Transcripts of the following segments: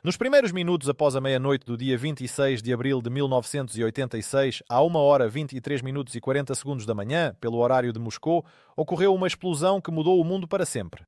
Nos primeiros minutos após a meia-noite do dia 26 de abril de 1986, à 1h23 e 40 segundos da manhã, pelo horário de Moscou, ocorreu uma explosão que mudou o mundo para sempre.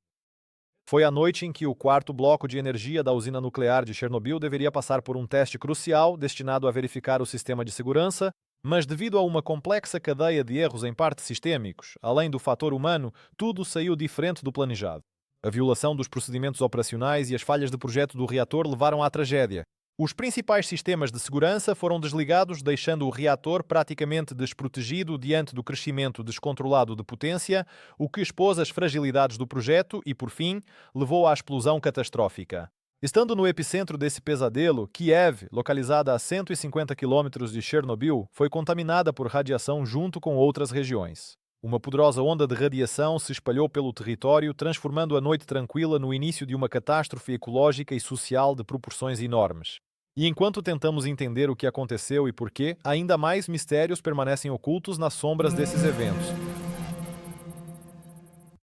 Foi a noite em que o quarto bloco de energia da usina nuclear de Chernobyl deveria passar por um teste crucial destinado a verificar o sistema de segurança, mas devido a uma complexa cadeia de erros em parte sistêmicos, além do fator humano, tudo saiu diferente do planejado. A violação dos procedimentos operacionais e as falhas de projeto do reator levaram à tragédia. Os principais sistemas de segurança foram desligados, deixando o reator praticamente desprotegido diante do crescimento descontrolado de potência, o que expôs as fragilidades do projeto e, por fim, levou à explosão catastrófica. Estando no epicentro desse pesadelo, Kiev, localizada a 150 quilômetros de Chernobyl, foi contaminada por radiação junto com outras regiões. Uma poderosa onda de radiação se espalhou pelo território, transformando a noite tranquila no início de uma catástrofe ecológica e social de proporções enormes. E enquanto tentamos entender o que aconteceu e porquê, ainda mais mistérios permanecem ocultos nas sombras desses eventos.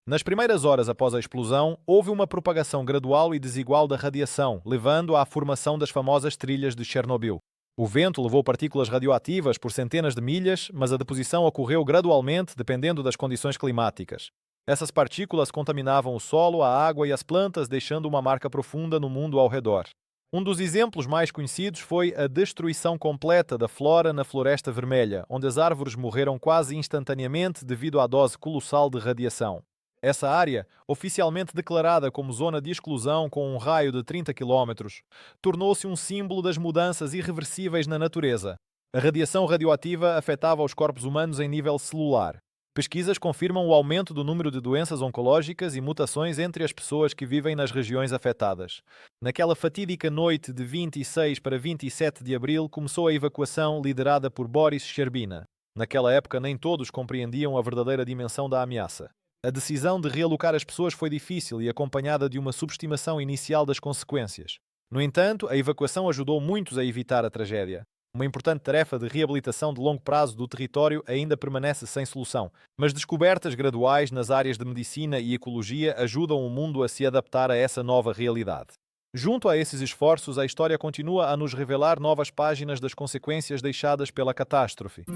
Nas primeiras horas após a explosão, houve uma propagação gradual e desigual da radiação, levando à formação das famosas trilhas de Chernobyl. O vento levou partículas radioativas por centenas de milhas, mas a deposição ocorreu gradualmente, dependendo das condições climáticas. Essas partículas contaminavam o solo, a água e as plantas, deixando uma marca profunda no mundo ao redor. Um dos exemplos mais conhecidos foi a destruição completa da flora na Floresta Vermelha, onde as árvores morreram quase instantaneamente devido à dose colossal de radiação. Essa área, oficialmente declarada como zona de exclusão com um raio de 30 quilômetros, tornou-se um símbolo das mudanças irreversíveis na natureza. A radiação radioativa afetava os corpos humanos em nível celular. Pesquisas confirmam o aumento do número de doenças oncológicas e mutações entre as pessoas que vivem nas regiões afetadas. Naquela fatídica noite de 26 para 27 de abril começou a evacuação liderada por Boris Sherbina. Naquela época nem todos compreendiam a verdadeira dimensão da ameaça. A decisão de realocar as pessoas foi difícil e acompanhada de uma subestimação inicial das consequências. No entanto, a evacuação ajudou muitos a evitar a tragédia. Uma importante tarefa de reabilitação de longo prazo do território ainda permanece sem solução, mas descobertas graduais nas áreas de medicina e ecologia ajudam o mundo a se adaptar a essa nova realidade. Junto a esses esforços, a história continua a nos revelar novas páginas das consequências deixadas pela catástrofe.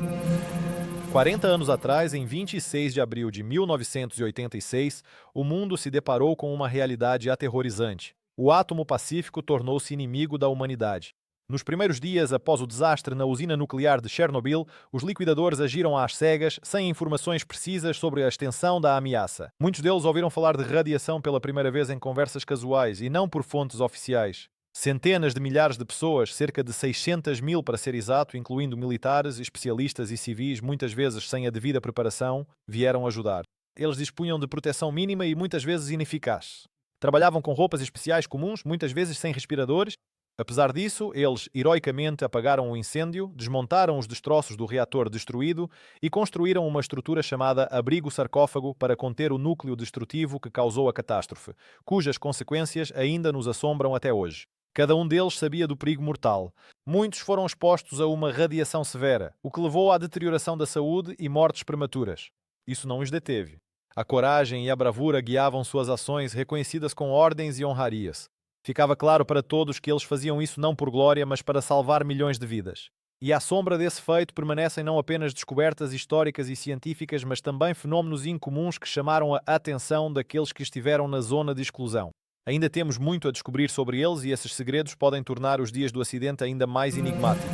40 anos atrás, em 26 de abril de 1986, o mundo se deparou com uma realidade aterrorizante. O átomo pacífico tornou-se inimigo da humanidade. Nos primeiros dias após o desastre na usina nuclear de Chernobyl, os liquidadores agiram às cegas, sem informações precisas sobre a extensão da ameaça. Muitos deles ouviram falar de radiação pela primeira vez em conversas casuais e não por fontes oficiais. Centenas de milhares de pessoas, cerca de 600 mil para ser exato, incluindo militares, especialistas e civis, muitas vezes sem a devida preparação, vieram ajudar. Eles dispunham de proteção mínima e muitas vezes ineficaz. Trabalhavam com roupas especiais comuns, muitas vezes sem respiradores. Apesar disso, eles heroicamente apagaram o incêndio, desmontaram os destroços do reator destruído e construíram uma estrutura chamada abrigo-sarcófago para conter o núcleo destrutivo que causou a catástrofe, cujas consequências ainda nos assombram até hoje. Cada um deles sabia do perigo mortal. Muitos foram expostos a uma radiação severa, o que levou à deterioração da saúde e mortes prematuras. Isso não os deteve. A coragem e a bravura guiavam suas ações, reconhecidas com ordens e honrarias. Ficava claro para todos que eles faziam isso não por glória, mas para salvar milhões de vidas. E à sombra desse feito permanecem não apenas descobertas históricas e científicas, mas também fenómenos incomuns que chamaram a atenção daqueles que estiveram na zona de exclusão. Ainda temos muito a descobrir sobre eles e esses segredos podem tornar os dias do acidente ainda mais enigmáticos.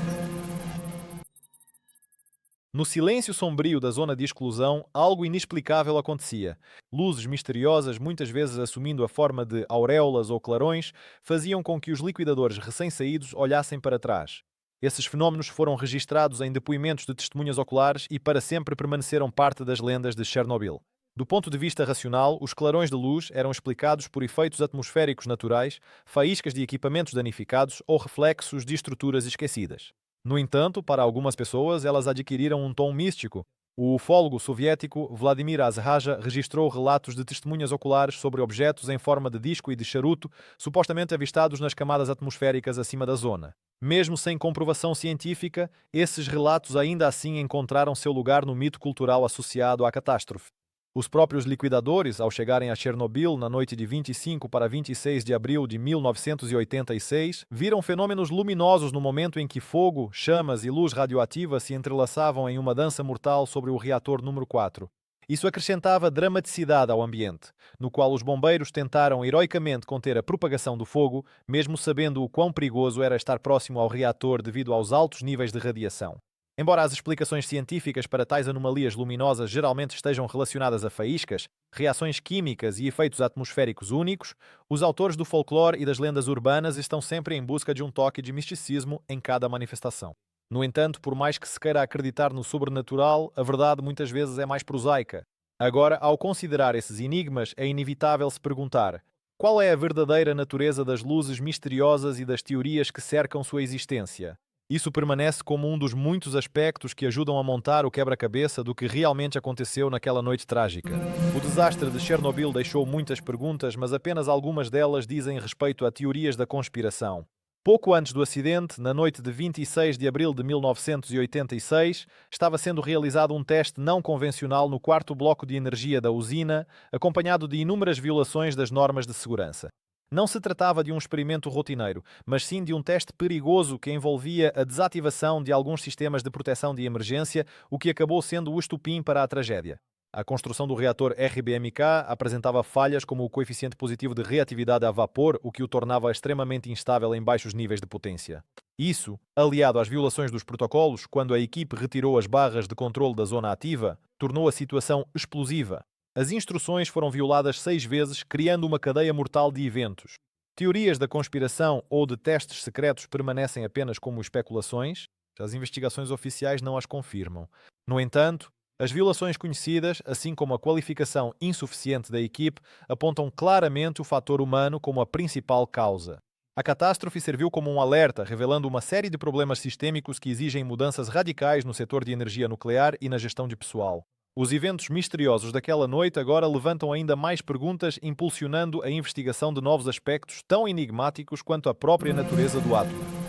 No silêncio sombrio da zona de exclusão, algo inexplicável acontecia. Luzes misteriosas, muitas vezes assumindo a forma de auréolas ou clarões, faziam com que os liquidadores recém-saídos olhassem para trás. Esses fenómenos foram registrados em depoimentos de testemunhas oculares e para sempre permaneceram parte das lendas de Chernobyl. Do ponto de vista racional, os clarões de luz eram explicados por efeitos atmosféricos naturais, faíscas de equipamentos danificados ou reflexos de estruturas esquecidas. No entanto, para algumas pessoas, elas adquiriram um tom místico. O ufólogo soviético Vladimir Azraja registrou relatos de testemunhas oculares sobre objetos em forma de disco e de charuto, supostamente avistados nas camadas atmosféricas acima da zona. Mesmo sem comprovação científica, esses relatos ainda assim encontraram seu lugar no mito cultural associado à catástrofe. Os próprios liquidadores, ao chegarem a Chernobyl na noite de 25 para 26 de abril de 1986, viram fenômenos luminosos no momento em que fogo, chamas e luz radioativa se entrelaçavam em uma dança mortal sobre o reator número 4. Isso acrescentava dramaticidade ao ambiente, no qual os bombeiros tentaram heroicamente conter a propagação do fogo, mesmo sabendo o quão perigoso era estar próximo ao reator devido aos altos níveis de radiação. Embora as explicações científicas para tais anomalias luminosas geralmente estejam relacionadas a faíscas, reações químicas e efeitos atmosféricos únicos, os autores do folclore e das lendas urbanas estão sempre em busca de um toque de misticismo em cada manifestação. No entanto, por mais que se queira acreditar no sobrenatural, a verdade muitas vezes é mais prosaica. Agora, ao considerar esses enigmas, é inevitável se perguntar: qual é a verdadeira natureza das luzes misteriosas e das teorias que cercam sua existência? Isso permanece como um dos muitos aspectos que ajudam a montar o quebra-cabeça do que realmente aconteceu naquela noite trágica. O desastre de Chernobyl deixou muitas perguntas, mas apenas algumas delas dizem respeito a teorias da conspiração. Pouco antes do acidente, na noite de 26 de abril de 1986, estava sendo realizado um teste não convencional no quarto bloco de energia da usina, acompanhado de inúmeras violações das normas de segurança. Não se tratava de um experimento rotineiro, mas sim de um teste perigoso que envolvia a desativação de alguns sistemas de proteção de emergência, o que acabou sendo o estopim para a tragédia. A construção do reator RBMK apresentava falhas como o coeficiente positivo de reatividade a vapor, o que o tornava extremamente instável em baixos níveis de potência. Isso, aliado às violações dos protocolos, quando a equipe retirou as barras de controle da zona ativa, tornou a situação explosiva. As instruções foram violadas 6 vezes, criando uma cadeia mortal de eventos. Teorias da conspiração ou de testes secretos permanecem apenas como especulações. As investigações oficiais não as confirmam. No entanto, as violações conhecidas, assim como a qualificação insuficiente da equipe, apontam claramente o fator humano como a principal causa. A catástrofe serviu como um alerta, revelando uma série de problemas sistêmicos que exigem mudanças radicais no setor de energia nuclear e na gestão de pessoal. Os eventos misteriosos daquela noite agora levantam ainda mais perguntas, impulsionando a investigação de novos aspectos tão enigmáticos quanto a própria natureza do átomo.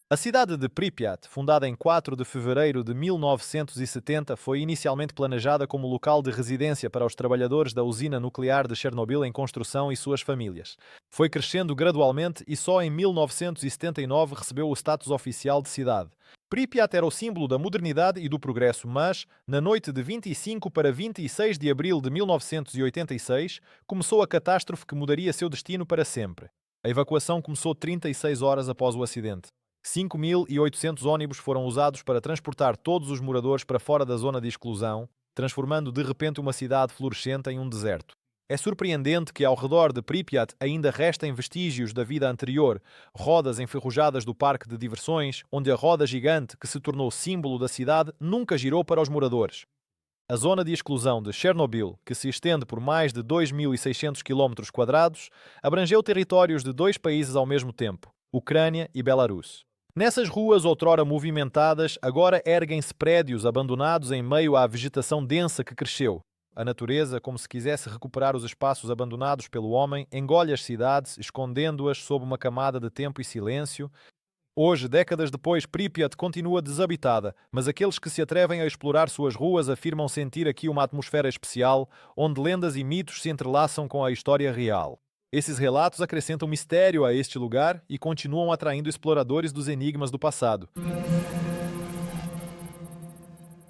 A cidade de Pripyat, fundada em 4 de fevereiro de 1970, foi inicialmente planejada como local de residência para os trabalhadores da usina nuclear de Chernobyl em construção e suas famílias. Foi crescendo gradualmente e só em 1979 recebeu o status oficial de cidade. Pripyat era o símbolo da modernidade e do progresso, mas, na noite de 25 para 26 de abril de 1986, começou a catástrofe que mudaria seu destino para sempre. A evacuação começou 36 horas após o acidente. 5.800 ônibus foram usados para transportar todos os moradores para fora da zona de exclusão, transformando de repente uma cidade florescente em um deserto. É surpreendente que ao redor de Pripyat ainda restem vestígios da vida anterior, rodas enferrujadas do parque de diversões, onde a roda gigante que se tornou símbolo da cidade nunca girou para os moradores. A zona de exclusão de Chernobyl, que se estende por mais de 2.600 km², abrangeu territórios de 2 países ao mesmo tempo, Ucrânia e Belarus. Nessas ruas outrora movimentadas, agora erguem-se prédios abandonados em meio à vegetação densa que cresceu. A natureza, como se quisesse recuperar os espaços abandonados pelo homem, engole as cidades, escondendo-as sob uma camada de tempo e silêncio. Hoje, décadas depois, Pripyat continua desabitada, mas aqueles que se atrevem a explorar suas ruas afirmam sentir aqui uma atmosfera especial, onde lendas e mitos se entrelaçam com a história real. Esses relatos acrescentam mistério a este lugar e continuam atraindo exploradores dos enigmas do passado.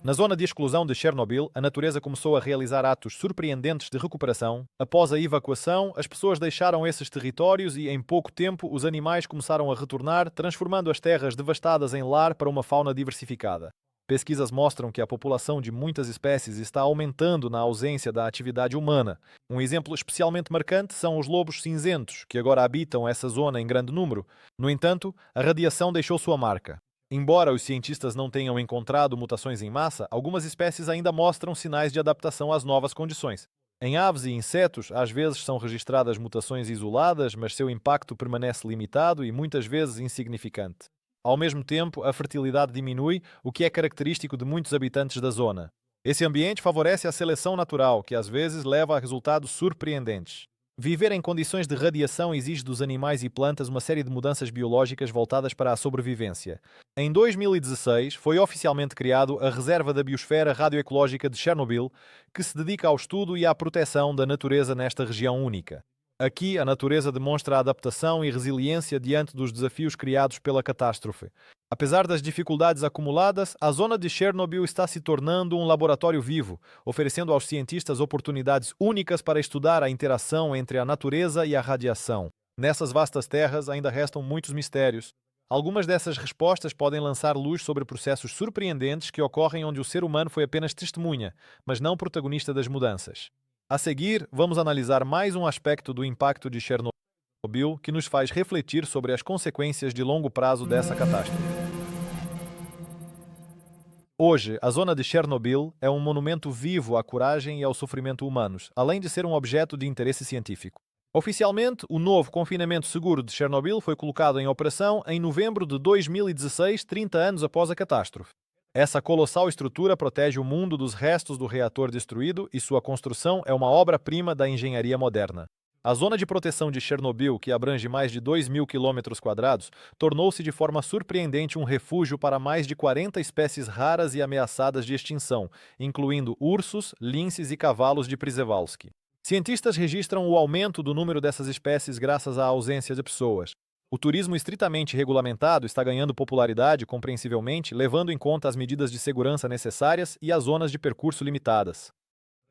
Na zona de exclusão de Chernobyl, a natureza começou a realizar atos surpreendentes de recuperação. Após a evacuação, as pessoas deixaram esses territórios e, em pouco tempo, os animais começaram a retornar, transformando as terras devastadas em lar para uma fauna diversificada. Pesquisas mostram que a população de muitas espécies está aumentando na ausência da atividade humana. Um exemplo especialmente marcante são os lobos cinzentos, que agora habitam essa zona em grande número. No entanto, a radiação deixou sua marca. Embora os cientistas não tenham encontrado mutações em massa, algumas espécies ainda mostram sinais de adaptação às novas condições. Em aves e insetos, às vezes são registradas mutações isoladas, mas seu impacto permanece limitado e muitas vezes insignificante. Ao mesmo tempo, a fertilidade diminui, o que é característico de muitos habitantes da zona. Esse ambiente favorece a seleção natural, que às vezes leva a resultados surpreendentes. Viver em condições de radiação exige dos animais e plantas uma série de mudanças biológicas voltadas para a sobrevivência. Em 2016, foi oficialmente criado a Reserva da Biosfera Radioecológica de Chernobyl, que se dedica ao estudo e à proteção da natureza nesta região única. Aqui, a natureza demonstra adaptação e resiliência diante dos desafios criados pela catástrofe. Apesar das dificuldades acumuladas, a zona de Chernobyl está se tornando um laboratório vivo, oferecendo aos cientistas oportunidades únicas para estudar a interação entre a natureza e a radiação. Nessas vastas terras ainda restam muitos mistérios. Algumas dessas respostas podem lançar luz sobre processos surpreendentes que ocorrem onde o ser humano foi apenas testemunha, mas não protagonista das mudanças. A seguir, vamos analisar mais um aspecto do impacto de Chernobyl que nos faz refletir sobre as consequências de longo prazo dessa catástrofe. Hoje, a zona de Chernobyl é um monumento vivo à coragem e ao sofrimento humanos, além de ser um objeto de interesse científico. Oficialmente, o novo confinamento seguro de Chernobyl foi colocado em operação em novembro de 2016, 30 anos após a catástrofe. Essa colossal estrutura protege o mundo dos restos do reator destruído e sua construção é uma obra-prima da engenharia moderna. A zona de proteção de Chernobyl, que abrange mais de 2.000 km², tornou-se de forma surpreendente um refúgio para mais de 40 espécies raras e ameaçadas de extinção, incluindo ursos, linces e cavalos de Przewalski. Cientistas registram o aumento do número dessas espécies graças à ausência de pessoas. O turismo estritamente regulamentado está ganhando popularidade, compreensivelmente, levando em conta as medidas de segurança necessárias e as zonas de percurso limitadas.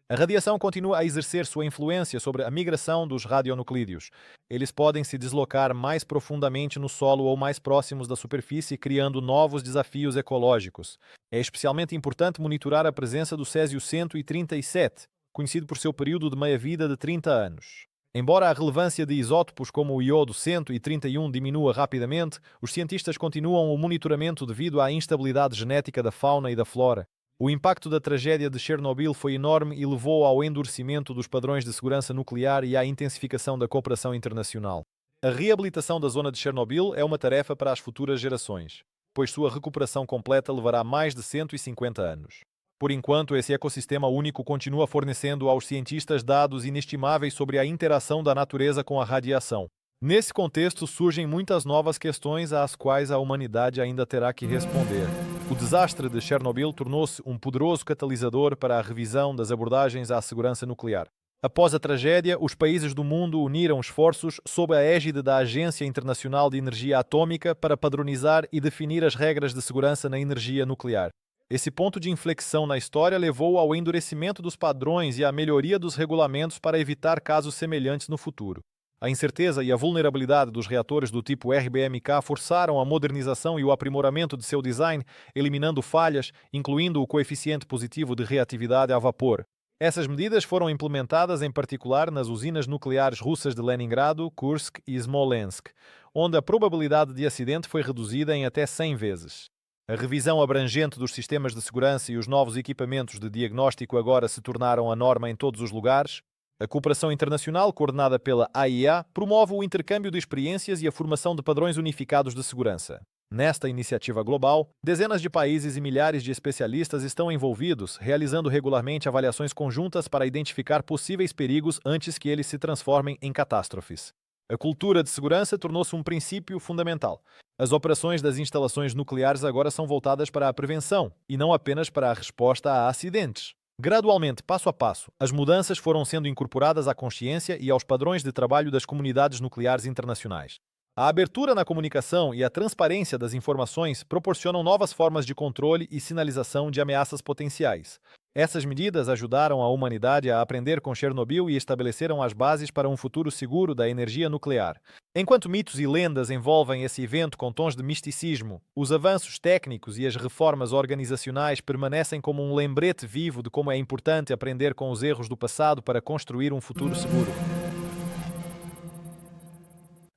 A radiação continua a exercer sua influência sobre a migração dos radionuclídeos. Eles podem se deslocar mais profundamente no solo ou mais próximos da superfície, criando novos desafios ecológicos. É especialmente importante monitorar a presença do Césio-137, conhecido por seu período de meia-vida de 30 anos. Embora a relevância de isótopos como o iodo 131 diminua rapidamente, os cientistas continuam o monitoramento devido à instabilidade genética da fauna e da flora. O impacto da tragédia de Chernobyl foi enorme e levou ao endurecimento dos padrões de segurança nuclear e à intensificação da cooperação internacional. A reabilitação da zona de Chernobyl é uma tarefa para as futuras gerações, pois sua recuperação completa levará mais de 150 anos. Por enquanto, esse ecossistema único continua fornecendo aos cientistas dados inestimáveis sobre a interação da natureza com a radiação. Nesse contexto, surgem muitas novas questões às quais a humanidade ainda terá que responder. O desastre de Chernobyl tornou-se um poderoso catalisador para a revisão das abordagens à segurança nuclear. Após a tragédia, os países do mundo uniram esforços sob a égide da Agência Internacional de Energia Atômica para padronizar e definir as regras de segurança na energia nuclear. Esse ponto de inflexão na história levou ao endurecimento dos padrões e à melhoria dos regulamentos para evitar casos semelhantes no futuro. A incerteza e a vulnerabilidade dos reatores do tipo RBMK forçaram a modernização e o aprimoramento de seu design, eliminando falhas, incluindo o coeficiente positivo de reatividade a vapor. Essas medidas foram implementadas em particular nas usinas nucleares russas de Leningrado, Kursk e Smolensk, onde a probabilidade de acidente foi reduzida em até 100 vezes. A revisão abrangente dos sistemas de segurança e os novos equipamentos de diagnóstico agora se tornaram a norma em todos os lugares. A cooperação internacional, coordenada pela AIA, promove o intercâmbio de experiências e a formação de padrões unificados de segurança. Nesta iniciativa global, dezenas de países e milhares de especialistas estão envolvidos, realizando regularmente avaliações conjuntas para identificar possíveis perigos antes que eles se transformem em catástrofes. A cultura de segurança tornou-se um princípio fundamental. As operações das instalações nucleares agora são voltadas para a prevenção e não apenas para a resposta a acidentes. Gradualmente, passo a passo, as mudanças foram sendo incorporadas à consciência e aos padrões de trabalho das comunidades nucleares internacionais. A abertura na comunicação e a transparência das informações proporcionam novas formas de controle e sinalização de ameaças potenciais. Essas medidas ajudaram a humanidade a aprender com Chernobyl e estabeleceram as bases para um futuro seguro da energia nuclear. Enquanto mitos e lendas envolvem esse evento com tons de misticismo, os avanços técnicos e as reformas organizacionais permanecem como um lembrete vivo de como é importante aprender com os erros do passado para construir um futuro seguro.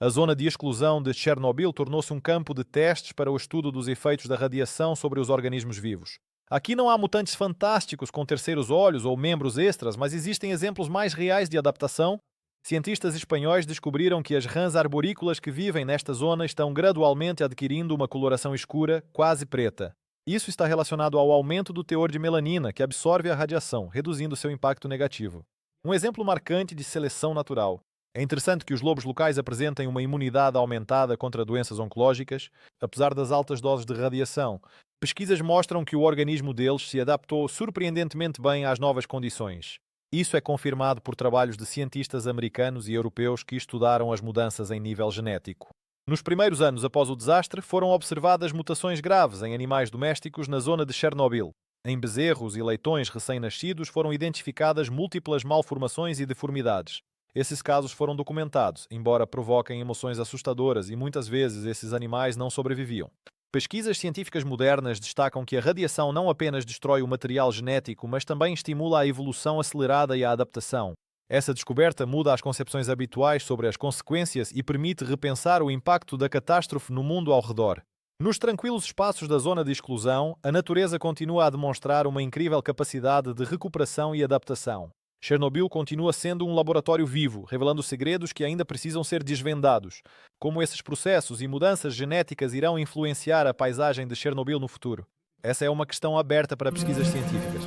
A zona de exclusão de Chernobyl tornou-se um campo de testes para o estudo dos efeitos da radiação sobre os organismos vivos. Aqui não há mutantes fantásticos com terceiros olhos ou membros extras, mas existem exemplos mais reais de adaptação. Cientistas espanhóis descobriram que as rãs arborícolas que vivem nesta zona estão gradualmente adquirindo uma coloração escura, quase preta. Isso está relacionado ao aumento do teor de melanina, que absorve a radiação, reduzindo seu impacto negativo. Um exemplo marcante de seleção natural. É interessante que os lobos locais apresentem uma imunidade aumentada contra doenças oncológicas, apesar das altas doses de radiação. Pesquisas mostram que o organismo deles se adaptou surpreendentemente bem às novas condições. Isso é confirmado por trabalhos de cientistas americanos e europeus que estudaram as mudanças em nível genético. Nos primeiros anos após o desastre, foram observadas mutações graves em animais domésticos na zona de Chernobyl. Em bezerros e leitões recém-nascidos foram identificadas múltiplas malformações e deformidades. Esses casos foram documentados, embora provoquem emoções assustadoras e muitas vezes esses animais não sobreviviam. Pesquisas científicas modernas destacam que a radiação não apenas destrói o material genético, mas também estimula a evolução acelerada e a adaptação. Essa descoberta muda as concepções habituais sobre as consequências e permite repensar o impacto da catástrofe no mundo ao redor. Nos tranquilos espaços da zona de exclusão, a natureza continua a demonstrar uma incrível capacidade de recuperação e adaptação. Chernobyl continua sendo um laboratório vivo, revelando segredos que ainda precisam ser desvendados. Como esses processos e mudanças genéticas irão influenciar a paisagem de Chernobyl no futuro? Essa é uma questão aberta para pesquisas científicas.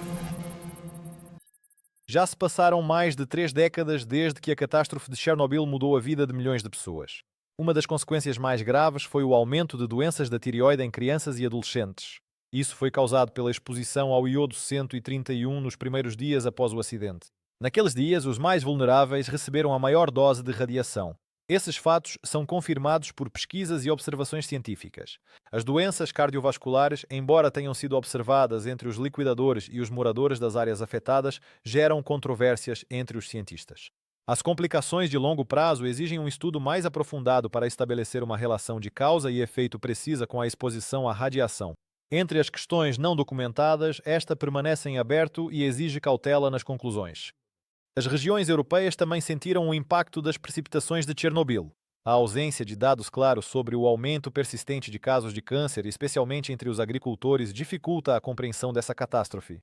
Já se passaram mais de 3 décadas desde que a catástrofe de Chernobyl mudou a vida de milhões de pessoas. Uma das consequências mais graves foi o aumento de doenças da tireoide em crianças e adolescentes. Isso foi causado pela exposição ao iodo 131 nos primeiros dias após o acidente. Naqueles dias, os mais vulneráveis receberam a maior dose de radiação. Esses fatos são confirmados por pesquisas e observações científicas. As doenças cardiovasculares, embora tenham sido observadas entre os liquidadores e os moradores das áreas afetadas, geram controvérsias entre os cientistas. As complicações de longo prazo exigem um estudo mais aprofundado para estabelecer uma relação de causa e efeito precisa com a exposição à radiação. Entre as questões não documentadas, esta permanece em aberto e exige cautela nas conclusões. As regiões europeias também sentiram o impacto das precipitações de Chernobyl. A ausência de dados claros sobre o aumento persistente de casos de câncer, especialmente entre os agricultores, dificulta a compreensão dessa catástrofe.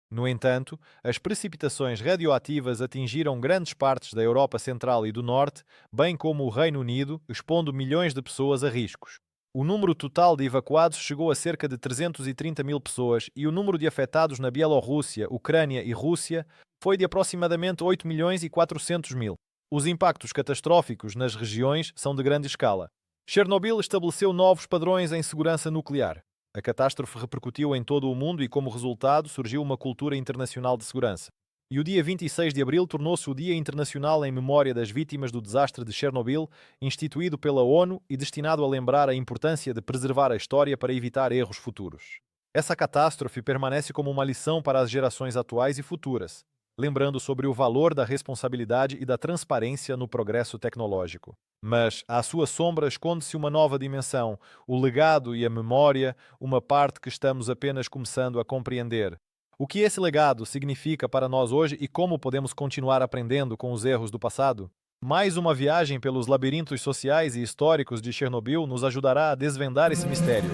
No entanto, as precipitações radioativas atingiram grandes partes da Europa Central e do Norte, bem como o Reino Unido, expondo milhões de pessoas a riscos. O número total de evacuados chegou a cerca de 330 mil pessoas e o número de afetados na Bielorrússia, Ucrânia e Rússia foi de aproximadamente 8 milhões e 400 mil. Os impactos catastróficos nas regiões são de grande escala. Chernobyl estabeleceu novos padrões em segurança nuclear. A catástrofe repercutiu em todo o mundo e, como resultado, surgiu uma cultura internacional de segurança. E o dia 26 de abril tornou-se o Dia Internacional em memória das vítimas do desastre de Chernobyl, instituído pela ONU e destinado a lembrar a importância de preservar a história para evitar erros futuros. Essa catástrofe permanece como uma lição para as gerações atuais e futuras, lembrando sobre o valor da responsabilidade e da transparência no progresso tecnológico. Mas, à sua sombra, esconde-se uma nova dimensão, o legado e a memória, uma parte que estamos apenas começando a compreender. O que esse legado significa para nós hoje e como podemos continuar aprendendo com os erros do passado? Mais uma viagem pelos labirintos sociais e históricos de Chernobyl nos ajudará a desvendar esse mistério.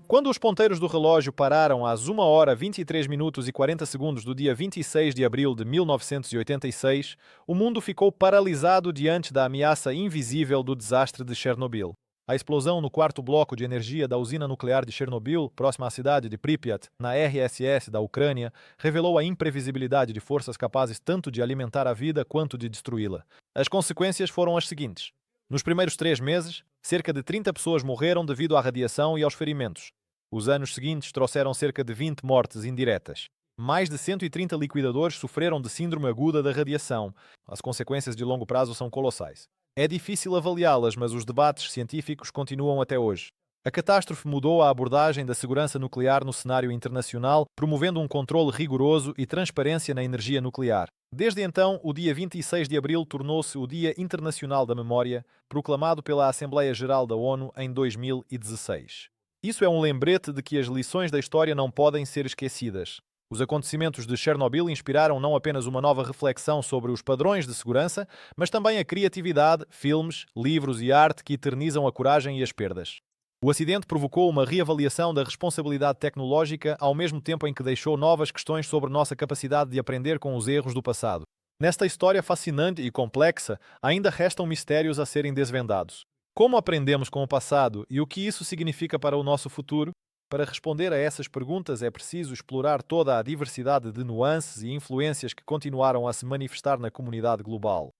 Quando os ponteiros do relógio pararam às 1 hora 23 minutos e 40 segundos do dia 26 de abril de 1986, o mundo ficou paralisado diante da ameaça invisível do desastre de Chernobyl. A explosão no quarto bloco de energia da usina nuclear de Chernobyl, próxima à cidade de Pripyat, na RSS da Ucrânia, revelou a imprevisibilidade de forças capazes tanto de alimentar a vida quanto de destruí-la. As consequências foram as seguintes. Nos primeiros 3 meses, cerca de 30 pessoas morreram devido à radiação e aos ferimentos. Os anos seguintes trouxeram cerca de 20 mortes indiretas. Mais de 130 liquidadores sofreram de síndrome aguda da radiação. As consequências de longo prazo são colossais. É difícil avaliá-las, mas os debates científicos continuam até hoje. A catástrofe mudou a abordagem da segurança nuclear no cenário internacional, promovendo um controle rigoroso e transparência na energia nuclear. Desde então, o dia 26 de abril tornou-se o Dia Internacional da Memória, proclamado pela Assembleia Geral da ONU em 2016. Isso é um lembrete de que as lições da história não podem ser esquecidas. Os acontecimentos de Chernobyl inspiraram não apenas uma nova reflexão sobre os padrões de segurança, mas também a criatividade, filmes, livros e arte que eternizam a coragem e as perdas. O acidente provocou uma reavaliação da responsabilidade tecnológica, ao mesmo tempo em que deixou novas questões sobre nossa capacidade de aprender com os erros do passado. Nesta história fascinante e complexa, ainda restam mistérios a serem desvendados. Como aprendemos com o passado e o que isso significa para o nosso futuro? Para responder a essas perguntas é preciso explorar toda a diversidade de nuances e influências que continuaram a se manifestar na comunidade global.